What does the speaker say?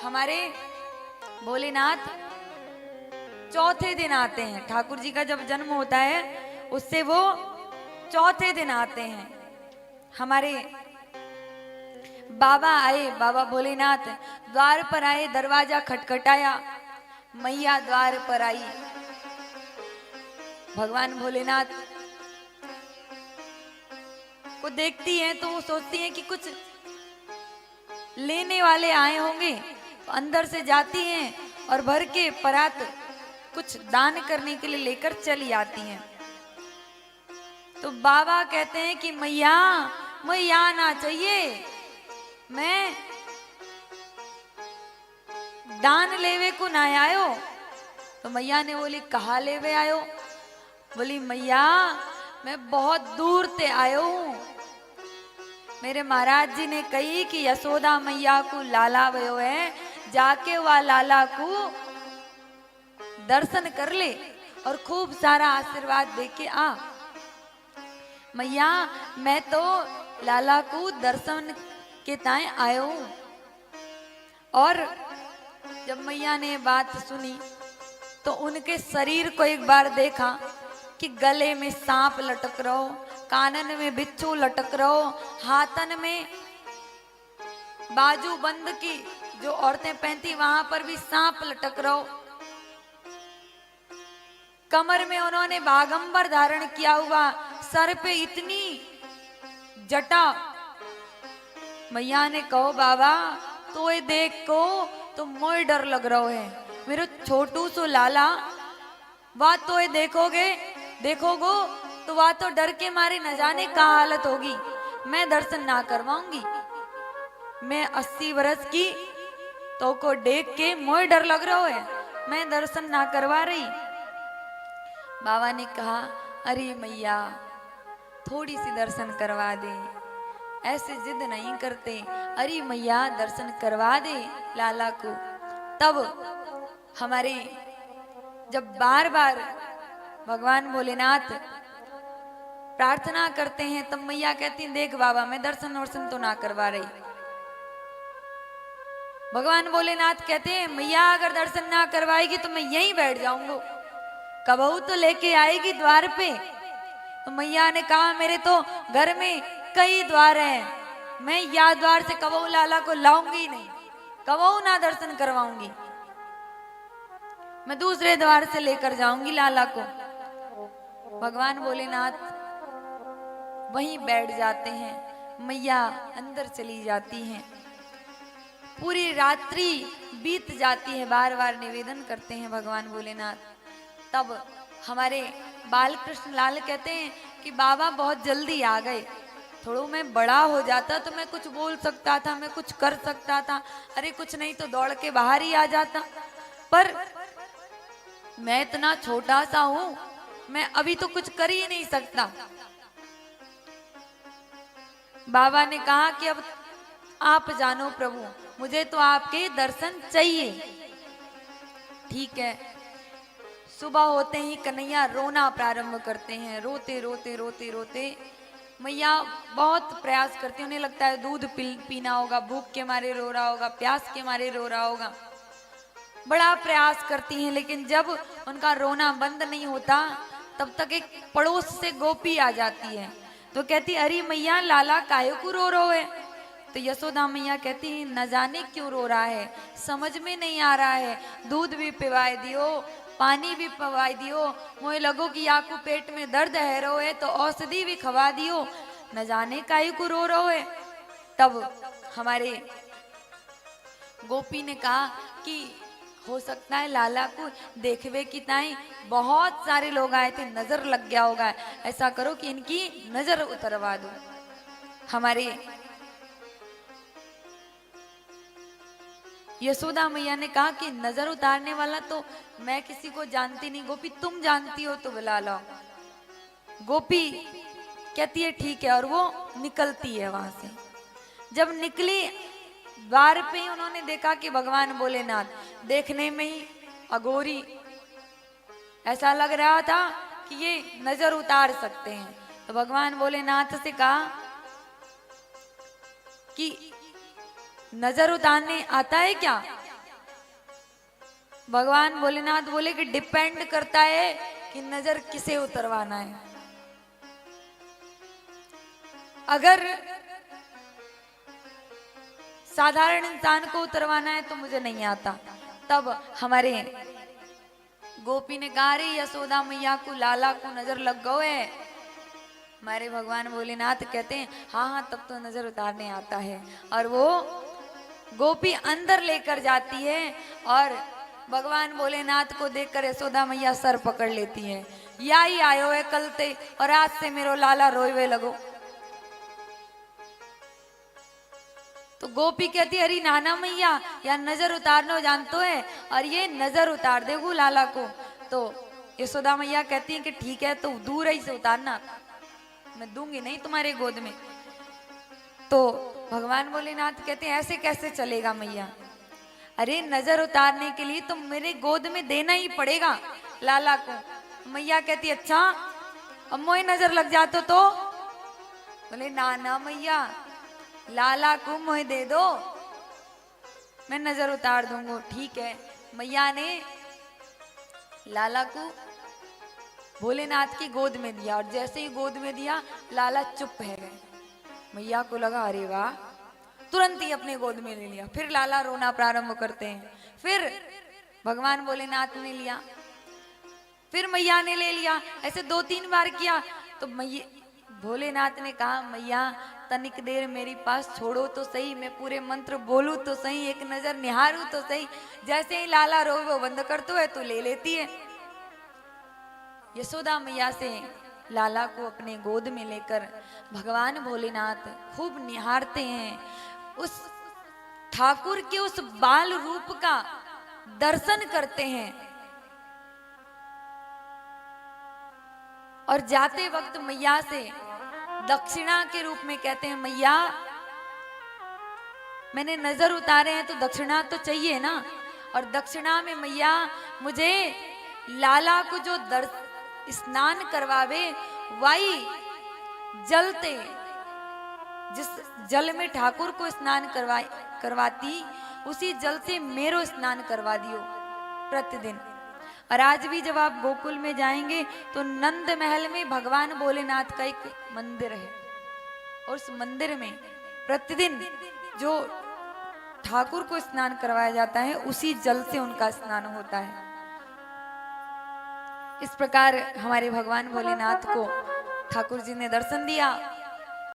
हमारे भोलेनाथ चौथे दिन आते हैं। ठाकुर जी का जब जन्म होता है उससे वो चौथे दिन आते हैं। हमारे बाबा आए, बाबा भोलेनाथ द्वार पर आए, दरवाजा खटखटाया, मैया द्वार पर आई। भगवान भोलेनाथ को देखती हैं तो वो सोचती हैं कि कुछ लेने वाले आए होंगे, तो अंदर से जाती हैं और भर के परात कुछ दान करने के लिए लेकर चली आती हैं। तो बाबा कहते हैं कि मैया मैया आना चाहिए, मैं दान लेवे को ना आयो। तो मैया ने बोली कहा लेवे आयो? बोली मैया मैं बहुत दूर से आयो हूं। मेरे महाराज जी ने कही कि यशोदा मैया को लाला भयो है, जाके वह लाला को दर्शन कर ले और खूब सारा आशीर्वाद दे के आ। मैया मैं तो लाला को दर्शन के ताए आयो हूं। और जब मैया ने बात सुनी तो उनके शरीर को एक बार देखा कि गले में सांप लटक रहो, कानन में बिच्छू लटक रहो, हाथन में बाजू बंद की जो औरतें पहनती वहां पर भी सांप लटक रहो, कमर में उन्होंने बागंबर धारण किया हुआ, सर पे इतनी जटा। मैया ने कहो बाबा तो ये देख को तो मोय डर लग रहा है, मेरे छोटू सो लाला वह तो ये देखोगो तो वह तो डर के मारे न जाने का हालत होगी, मैं दर्शन ना करवाऊंगी। मैं 80 वर्ष की तो को देख के मोय डर लग रहा है, मैं दर्शन ना करवा रही। बाबा ने कहा अरे मैया थोड़ी सी दर्शन करवा दे, ऐसे जिद नहीं करते, अरे मैया दर्शन करवा दे लाला को। तब हमारे जब बार बार भगवान भोलेनाथ प्रार्थना करते हैं तब मैया कहती हैं देख बाबा मैं दर्शन वर्शन तो ना करवा रही। भगवान भोलेनाथ कहते हैं मैया अगर दर्शन ना करवाएगी तो मैं यहीं बैठ जाऊंगा, कबहू तो लेके आएगी द्वार पे। तो मैया ने कहा मेरे तो घर में कई द्वार हैं, मैं या द्वार से कबहू लाला को लाऊंगी नहीं, कबहू ना दर्शन करवाऊंगी, मैं दूसरे द्वार से लेकर जाऊंगी लाला को। भगवान भोलेनाथ वहीं बैठ जाते हैं, मैया अंदर चली जाती हैं। पूरी रात्रि बीत जाती है, बार बार निवेदन करते हैं भगवान भोलेनाथ। तब हमारे बाल कृष्ण लाल कहते हैं कि बाबा बहुत जल्दी आ गए, थोड़ा मैं बड़ा हो जाता तो मैं कुछ बोल सकता था, मैं कुछ कर सकता था, अरे कुछ नहीं तो दौड़ के बाहर ही आ जाता, पर मैं इतना छोटा सा हूं, मैं अभी तो कुछ कर ही नहीं सकता। बाबा ने कहा कि अब आप जानो प्रभु, मुझे तो आपके दर्शन चाहिए। ठीक है। सुबह होते ही कन्हैया रोना प्रारंभ करते हैं, रोते रोते रोते रोते मैया बहुत प्रयास करती है, उन्हें लगता है दूध पीना होगा, भूख के मारे रो रहा होगा, प्यास के मारे रो रहा होगा, बड़ा प्रयास करती हैं। लेकिन जब उनका रोना बंद नहीं होता तब तक एक पड़ोस से गोपी आ जाती है, तो कहती अरे मैया लाला काहे को रो रहे है? तो यशोदा मैया कहती है न जाने क्यों रो रहा है, समझ में नहीं आ रहा है, दूध भी पिवाए दियो, पानी भी पिवाए दियो, मोए लगो कि आपको पेट में दर्द है रो है तो औषधि भी खवा दियो, न जाने काहे को रो रहे है। तब हमारे गोपी ने कहा कि हो सकता है लाला को देखवे की ताई बहुत सारे लोग आए थे, नजर लग गया होगा, ऐसा करो कि इनकी नजर उतरवा दो। हमारे यशोदा मैया ने कहा कि नजर उतारने वाला तो मैं किसी को जानती नहीं, गोपी तुम जानती हो तो बुला लो। गोपी कहती है ठीक है, और वो निकलती है वहां से। जब निकली द्वार पे ही उन्होंने देखा कि भगवान भोलेनाथ, देखने में ही अघोरी, ऐसा लग रहा था कि ये नजर उतार सकते हैं। तो भगवान भोलेनाथ से कहा कि नजर उतारने आता है क्या? भगवान भोलेनाथ बोले कि डिपेंड करता है कि नजर किसे उतरवाना है। अगर साधारण इंसान को उतरवाना है तो मुझे नहीं आता। तब हमारे गोपी ने कहा, रे यशोदा मैया को, लाला को नजर लग गो है। हमारे भगवान भोलेनाथ कहते हैं, हाँ हाँ तब तो नजर उतारने आता है। और वो गोपी अंदर लेकर जाती है और भगवान भोलेनाथ को देखकर यशोदा मैया सर पकड़ लेती है, या ही आयो है कल ते और आज से मेरो लाला रोवे लगो। तो गोपी कहती, अरे नाना मैया या नजर उतारना जानतो है और ये नजर उतार देगू लाला को। तो यशोदा मैया कहती है कि ठीक है, तो दूर ही से उतारना, मैं दूंगी नहीं तुम्हारे गोद में। तो भगवान भोलेनाथ कहते हैं, ऐसे कैसे चलेगा मैया, अरे नजर उतारने के लिए तो मेरे गोद में देना ही पड़ेगा लाला को। मैया कहती, अच्छा अब मोई नजर लग जातो तो? बोले ना ना मैया, लाला को मोह दे दो, मैं नजर उतार दूंगा। ठीक है, मैया ने लाला को भोलेनाथ की गोद में दिया और जैसे ही गोद में दिया लाला चुप है गए। मैया को लगा अरे वाह, तुरंत ही अपने गोद में ले लिया। फिर लाला रोना प्रारंभ करते हैं, फिर भगवान भोलेनाथ ने लिया, फिर मैया ने ले लिया। ऐसे 2-3 बार किया तो मैया भोलेनाथ ने कहा, मैया तनिक देर मेरी पास छोड़ो तो सही, मैं पूरे मंत्र बोलूं तो सही, एक नजर निहारूं तो सही। जैसे ही लाला रो वो बंद करते है तो ले लेती है। यशोदा मैया से लाला को अपने गोद में लेकर भगवान भोलेनाथ खूब निहारते हैं, उस ठाकुर के उस बाल रूप का दर्शन करते हैं। और जाते वक्त मैया से दक्षिणा के रूप में कहते हैं, मैया मैंने नजर उतारे हैं तो दक्षिणा तो चाहिए ना। और दक्षिणा में मैया मुझे लाला को जो स्नान करवावे, वही जलते जिस जल में ठाकुर को स्नान करवाती, उसी जल से मेरो स्नान करवा दियो प्रतिदिन। और आज भी जब आप गोकुल में जाएंगे तो नंद महल में भगवान भोलेनाथ का एक मंदिर है और उस मंदिर में प्रतिदिन जो ठाकुर को स्नान करवाया जाता है उसी जल से उनका स्नान होता है। इस प्रकार हमारे भगवान भोलेनाथ को ठाकुर जी ने दर्शन दिया